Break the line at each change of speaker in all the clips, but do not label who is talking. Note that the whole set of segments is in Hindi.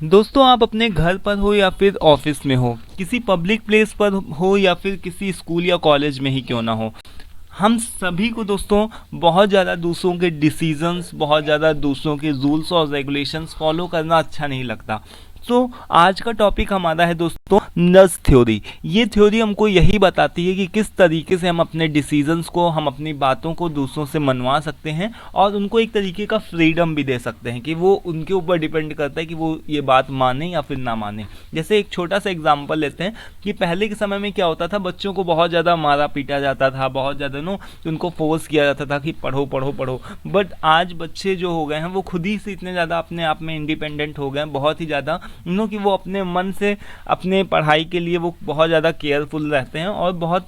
दोस्तों, आप अपने घर पर हो या फिर ऑफिस में हो, किसी पब्लिक प्लेस पर हो या फिर किसी स्कूल या कॉलेज में ही क्यों ना हो, हम सभी को दोस्तों बहुत ज़्यादा दूसरों के डिसीजंस, बहुत ज़्यादा दूसरों के रूल्स और रेगुलेशंस फॉलो करना अच्छा नहीं लगता। तो आज का टॉपिक हमारा है दोस्तों नज थ्योरी। ये थ्योरी हमको यही बताती है कि किस तरीके से हम अपने डिसीजंस को, हम अपनी बातों को दूसरों से मनवा सकते हैं और उनको एक तरीके का फ्रीडम भी दे सकते हैं कि वो उनके ऊपर डिपेंड करता है कि वो ये बात माने या फिर ना माने। जैसे एक छोटा सा एग्जांपल लेते हैं कि पहले के समय में क्या होता था, बच्चों को बहुत ज़्यादा मारा पीटा जाता था, बहुत ज़्यादा उनको फोर्स किया जाता था कि पढ़ो पढ़ो पढ़ो। बट आज बच्चे जो हो गए हैं वो खुद ही से इतने ज़्यादा अपने आप में इंडिपेंडेंट हो गए हैं, बहुत ही ज़्यादा कि वो अपने मन से अपने पढ़ाई के लिए वो बहुत ज़्यादा केयरफुल रहते हैं और बहुत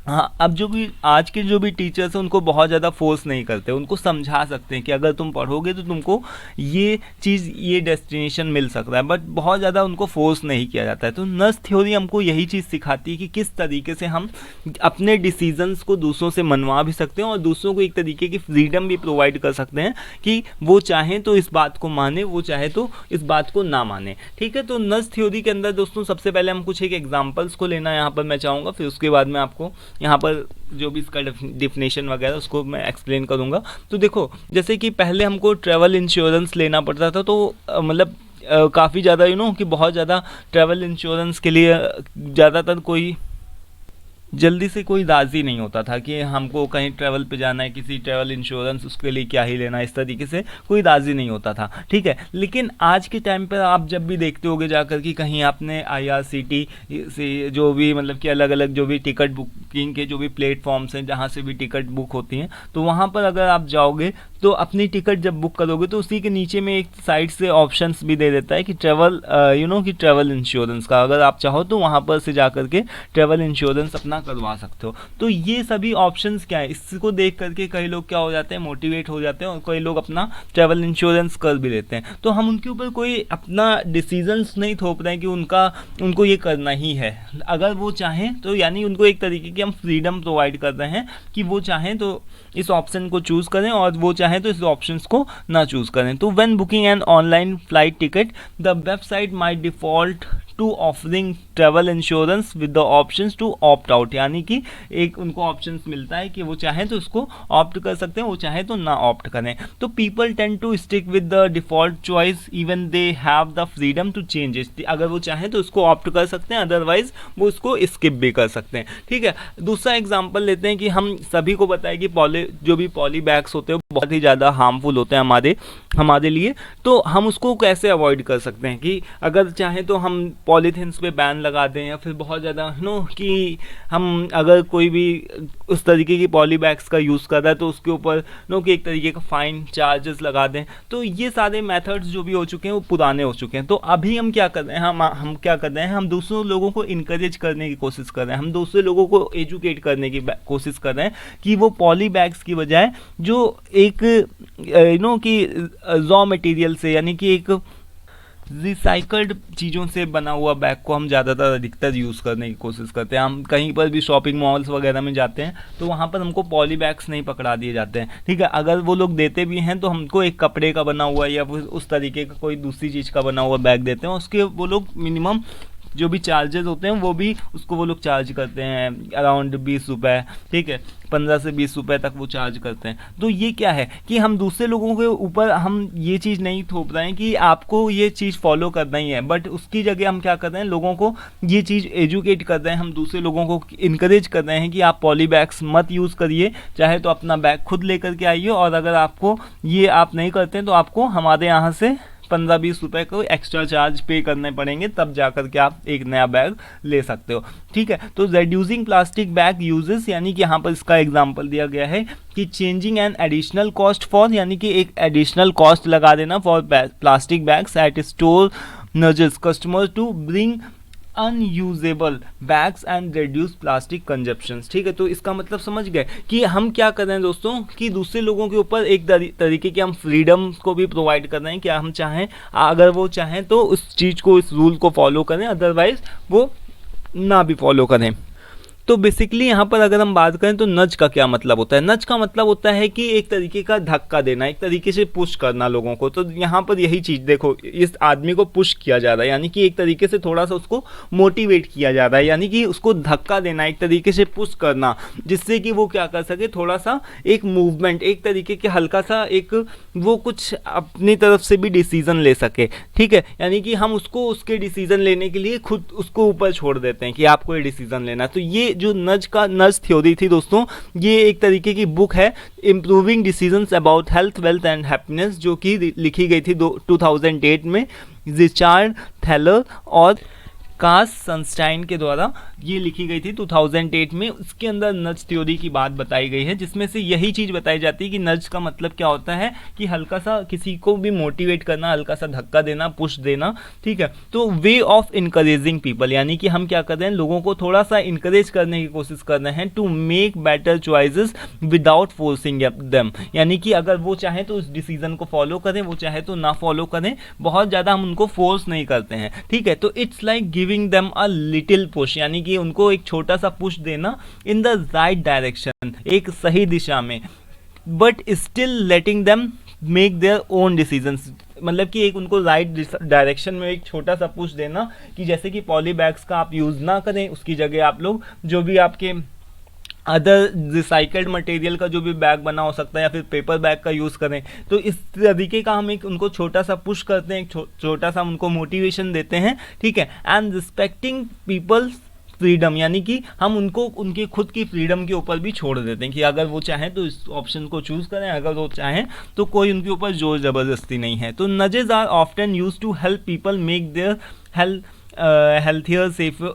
हाँ, अब जो भी आज के जो भी टीचर्स हैं उनको बहुत ज़्यादा फोर्स नहीं करते, उनको समझा सकते हैं कि अगर तुम पढ़ोगे तो तुमको ये चीज़, ये डेस्टिनेशन मिल सकता है, बट बहुत ज़्यादा उनको फोर्स नहीं किया जाता है। तो नज थ्योरी हमको यही चीज़ सिखाती है कि किस तरीके से हम अपने डिसीजंस को दूसरों से मनवा भी सकते हैं और दूसरों को एक तरीके की फ्रीडम भी प्रोवाइड कर सकते हैं कि वो चाहें तो इस बात को माने, वो चाहे तो इस बात को ना माने। ठीक है, तो नज थ्योरी के अंदर दोस्तों सबसे पहले हम कुछ एक एग्जाम्पल्स को लेना यहाँ पर मैं चाहूँगा, फिर उसके बाद में आपको यहाँ पर जो भी इसका डिफिनेशन वगैरह उसको मैं एक्सप्लेन करूँगा। तो देखो, जैसे कि पहले हमको ट्रैवल इंश्योरेंस लेना पड़ता था, तो काफ़ी ज़्यादा कि बहुत ज़्यादा ट्रैवल इंश्योरेंस के लिए ज़्यादातर कोई जल्दी से कोई राज़ी नहीं होता था कि हमको कहीं ट्रैवल पे जाना है, किसी ट्रैवल इंश्योरेंस, उसके लिए क्या ही लेना है, इस तरीके से कोई राज़ी नहीं होता था। ठीक है, लेकिन आज के टाइम पर आप जब भी देखते होगे जाकर कि कहीं आपने IRCT से जो भी कि अलग अलग जो भी टिकट बुकिंग के जो भी प्लेटफॉर्म्स हैं जहाँ से भी टिकट बुक होती हैं, तो वहाँ पर अगर आप जाओगे तो अपनी टिकट जब बुक करोगे तो उसी के नीचे में एक साइड से ऑप्शंस भी दे देता है कि ट्रैवल कि ट्रैवल इंश्योरेंस का, अगर आप चाहो तो वहाँ पर से जा करके ट्रैवल इंश्योरेंस अपना करवा सकते हो। तो ये सभी ऑप्शंस क्या है, इसको देख करके कई लोग क्या हो जाते हैं, मोटिवेट हो जाते हैं और कई लोग अपना ट्रैवल इंश्योरेंस कर भी लेते हैं। तो हम उनके ऊपर कोई अपना डिसीजंस नहीं थोप रहे हैं कि उनको ये करना ही है। अगर वो चाहें तो यानी उनको एक तरीके की हम फ्रीडम प्रोवाइड कर रहे हैं कि वो चाहें तो इस ऑप्शन को चूज़ करें और वो चाहें तो इस ऑप्शंस को ना चूज़ करें। तो when booking an online flight ticket the website might default to offering travel insurance with the options to opt out, यानी कि एक उनको ऑप्शंस मिलता है कि वो चाहें तो इसको ऑप्ट कर सकते हैं, वो चाहें तो ना ऑप्ट करें। तो people tend to stick with the default choice even they have the freedom to change it. अगर वो चाहें तो इसको ऑप्ट कर सकते हैं, अदरवाइज वो इसको स्किप भी कर सकते हैं। ठीक है, दूसरा एग्जाम्पल लेते हैं कि हम सभी को पता है कि जो भी पॉली बैग्स होते हैं बहुत ही ज़्यादा हार्मफुल होते हैं हमारे लिए। तो हम उसको कैसे अवॉइड कर सकते हैं कि अगर चाहें तो हम पॉलीथीन्स पे बैन लगा दें, या फिर बहुत ज़्यादा कि हम अगर कोई भी उस तरीके की पॉली बैग्स का यूज़ कर रहा है तो उसके ऊपर कि एक तरीके का फ़ाइन चार्जेस लगा दें। तो ये सारे मेथड्स जो भी हो चुके हैं वो पुराने हो चुके हैं। तो अभी हम क्या कर रहे हैं, हम क्या कर रहे हैं, हम दूसरों लोगों को इनकरेज करने की कोशिश कर रहे हैं, हम दूसरे लोगों को एजुकेट करने की कोशिश कर रहे हैं कि वो पॉली बैग्स की बजाय जो एक कि रॉ मटेरियल से, यानी कि एक रिसाइकल्ड चीज़ों से बना हुआ बैग को हम ज़्यादातर अधिकतर यूज़ करने की कोशिश करते हैं। हम कहीं पर भी शॉपिंग मॉल्स वगैरह में जाते हैं तो वहाँ पर हमको पॉली बैग्स नहीं पकड़ा दिए जाते हैं। ठीक है, अगर वो लोग देते भी हैं तो हमको एक कपड़े का बना हुआ या फिर उस तरीके का कोई दूसरी चीज़ का बना हुआ बैग देते हैं, उसके वो लोग मिनिमम जो भी चार्जेस होते हैं वो भी उसको वो लोग चार्ज करते हैं अराउंड 20 रुपये। ठीक है, 15 से 20 रुपये तक वो चार्ज करते हैं। तो ये क्या है कि हम दूसरे लोगों के ऊपर हम ये चीज़ नहीं थोप रहे हैं कि आपको ये चीज़ फॉलो करना ही है, बट उसकी जगह हम क्या कर रहे हैं, लोगों को ये चीज़ एजुकेट कर रहे हैं, हम दूसरे लोगों को इनकरेज कर रहे हैं कि आप पॉली बैग्स मत यूज़ करिए, चाहे तो अपना बैग खुद लेकर के आइए, और अगर आपको ये आप नहीं करते हैं तो आपको हमारे यहाँ से 15-20 रुपये को एक्स्ट्रा चार्ज पे करने पड़ेंगे, तब जाकर के आप एक नया बैग ले सकते हो। ठीक है, तो रेड्यूसिंग प्लास्टिक बैग यूजेस, यानी कि यहाँ पर इसका एग्जांपल दिया गया है कि changing an additional cost for, यानी कि एक एडिशनल कॉस्ट लगा देना for plastic bags at store nudges customer to bring unusable bags and reduce plastic consumptions. ठीक है, तो इसका मतलब समझ गए कि हम क्या कर रहे हैं दोस्तों कि दूसरे लोगों के ऊपर एक तरीके की हम फ्रीडम को भी प्रोवाइड कर रहे हैं कि हम चाहें, अगर वो चाहें तो उस चीज़ को, इस रूल को फॉलो करें, अदरवाइज वो ना भी फॉलो करें। तो बेसिकली यहाँ पर अगर हम बात करें तो नज का क्या मतलब होता है। नज का मतलब होता है कि एक तरीके का धक्का देना, एक तरीके से पुश करना लोगों को। तो यहाँ पर यही चीज़ देखो, इस आदमी को पुश किया जा रहा है, यानी कि एक तरीके से थोड़ा सा उसको मोटिवेट किया जा रहा है, यानी कि उसको धक्का देना, एक तरीके से पुश करना, जिससे कि वो क्या कर सके, थोड़ा सा एक मूवमेंट, एक तरीके के हल्का सा एक वो कुछ अपनी तरफ से भी डिसीजन ले सके। ठीक है, यानी कि हम उसको उसके डिसीजन लेने के लिए खुद उसको ऊपर छोड़ देते हैं कि आपको ये डिसीजन लेना। तो ये जो नज थ्योरी थी दोस्तों, ये एक तरीके की बुक है, improving decisions about health, wealth and happiness, जो कि लिखी गई थी 2008 में रिचार्ड थैलर और कास सनस्टाइन के द्वारा ये लिखी गई थी 2008 में। उसके अंदर नज थ्योरी की बात बताई गई है, जिसमें से यही चीज़ बताई जाती है कि नज का मतलब क्या होता है कि हल्का सा किसी को भी मोटिवेट करना, हल्का सा धक्का देना, पुश देना। ठीक है, तो वे ऑफ इनकरेजिंग पीपल, यानी कि हम क्या कर रहे हैं, लोगों को थोड़ा सा इनकरेज करने की कोशिश कर रहे हैं, to make better choices without forcing them, यानी कि अगर वो चाहे तो उस डिसीजन को फॉलो करें, वो चाहे तो ना फॉलो करें, बहुत ज़्यादा हम उनको फोर्स नहीं करते हैं। ठीक है, तो it's like giving them a little push, यानी कि उनको एक छोटा सा पुश देना इन द राइट डायरेक्शन, एक सही दिशा में, but still letting them make their own decisions, मतलब कि एक उनको राइट डायरेक्शन में एक छोटा सा पुश देना, कि जैसे कि पॉली बैग्स का आप यूज़ ना करें, उसकी जगह आप लोग जो भी आपके अदर रिसाइकल्ड मटेरियल का जो भी बैग बना हो सकता है या फिर पेपर बैग का यूज़ करें। तो इस तरीके का हम एक उनको छोटा सा पुश करते हैं, एक छोटा सा उनको मोटिवेशन देते हैं। ठीक है, एंड रिस्पेक्टिंग पीपल्स फ्रीडम, यानी कि हम उनको उनकी खुद की फ्रीडम के ऊपर भी छोड़ देते हैं कि अगर वो चाहें तो इस ऑप्शन को चूज़ करें, अगर वो चाहें तो कोई उनके ऊपर जोर ज़बरदस्ती नहीं है। तो nudges are often used to help people make their healthier,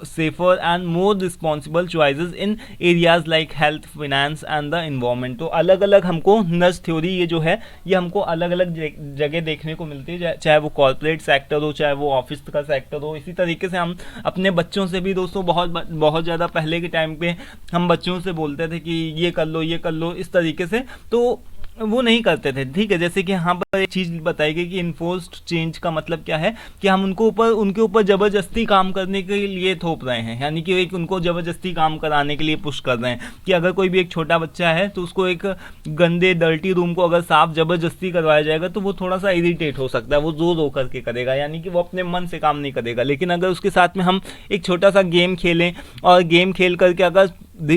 safer and more responsible choices in areas like health, finance and the environment। तो अलग अलग हमको नज थ्योरी ये जो है, ये हमको अलग अलग जगह देखने को मिलती है, चाहे वो कॉर्पोरेट सेक्टर हो, चाहे वो ऑफिस का सेक्टर हो। इसी तरीके से हम अपने बच्चों से भी दोस्तों बहुत ज़्यादा पहले के टाइम पे हम बच्चों से बोलते थे कि ये कर लो, ये कर लो, इस तरीके से, तो वो नहीं करते थे। ठीक है, जैसे कि यहाँ पर एक चीज़ बताई गई कि इन्फोर्स्ड चेंज का मतलब क्या है, कि हम उनके ऊपर ज़बरदस्ती काम करने के लिए थोप रहे हैं, यानी कि एक उनको ज़बरदस्ती काम कराने के लिए पुश कर रहे हैं कि अगर कोई भी एक छोटा बच्चा है तो उसको एक गंदे डर्टी रूम को अगर साफ ज़बरदस्ती करवाया जाएगा तो वो थोड़ा सा इरिटेट हो सकता है, वो जोर रो करके करेगा, यानी कि वो अपने मन से काम नहीं करेगा। लेकिन अगर उसके साथ में हम एक छोटा सा गेम खेलें और गेम खेल करके अगर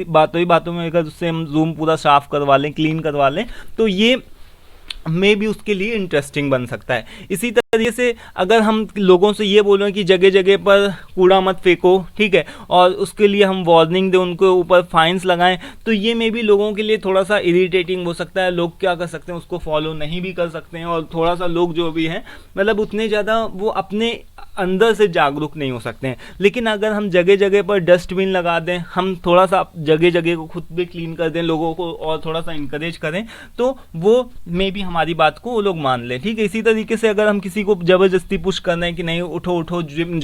बातों में अगर उससे हम रूम पूरा साफ करवा लें, क्लीन करवा लें, तो ये में भी उसके लिए इंटरेस्टिंग बन सकता है। इसी तरीके से अगर हम लोगों से ये बोलें कि जगह जगह पर कूड़ा मत फेंको, ठीक है, और उसके लिए हम वार्निंग दें, उनके ऊपर फाइन्स लगाएं, तो ये में भी लोगों के लिए थोड़ा सा इरिटेटिंग हो सकता है। लोग क्या कर सकते हैं, उसको फॉलो नहीं भी कर सकते हैं, और थोड़ा सा लोग जो भी हैं मतलब उतने ज़्यादा वो अपने अंदर से जागरूक नहीं हो सकते हैं। लेकिन अगर हम जगह जगह पर डस्टबिन लगा दें, हम थोड़ा सा जगह जगह को खुद भी क्लीन कर दें, लोगों को और थोड़ा सा इंकरेज करें, तो वो में भी हमारी बात को वो लोग मान लें। ठीक है, इसी तरीके से अगर हम किसी को ज़बरदस्ती पुश कर रहे हैं कि नहीं उठो जिम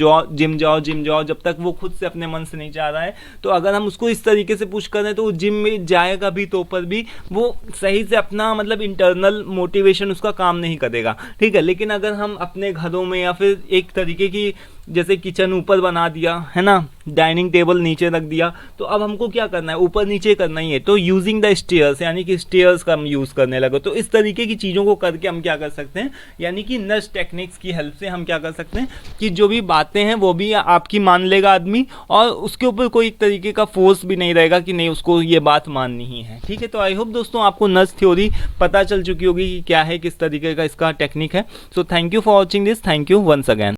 जाओ, जब तक वो खुद से अपने मन से नहीं चाह रहा है, तो अगर हम उसको इस तरीके से पुश कर रहे हैं तो वो जिम में जाएगा भी तो पर भी वो सही से अपना मतलब इंटरनल मोटिवेशन उसका काम नहीं करेगा। ठीक है, लेकिन अगर हम अपने घरों में या फिर एक तरीके की जैसे किचन ऊपर बना दिया है ना, डाइनिंग टेबल नीचे रख दिया, तो अब हमको क्या करना है, ऊपर नीचे करना ही है, तो यूजिंग द स्टेयर्स, यानी कि स्टेयर्स का हम यूज़ करने लगे। तो इस तरीके की चीज़ों को करके हम क्या कर सकते हैं, यानी कि नज टेक्निक्स की हेल्प से हम क्या कर सकते हैं कि जो भी बातें हैं वो भी आपकी मान लेगा आदमी, और उसके ऊपर कोई एक तरीके का फोर्स भी नहीं रहेगा कि नहीं उसको ये बात माननी ही है। ठीक है, तो आई होप दोस्तों आपको नज थ्योरी पता चल चुकी होगी कि क्या है, किस तरीके का इसका टेक्निक है। So thank you for watching this, thank you once again.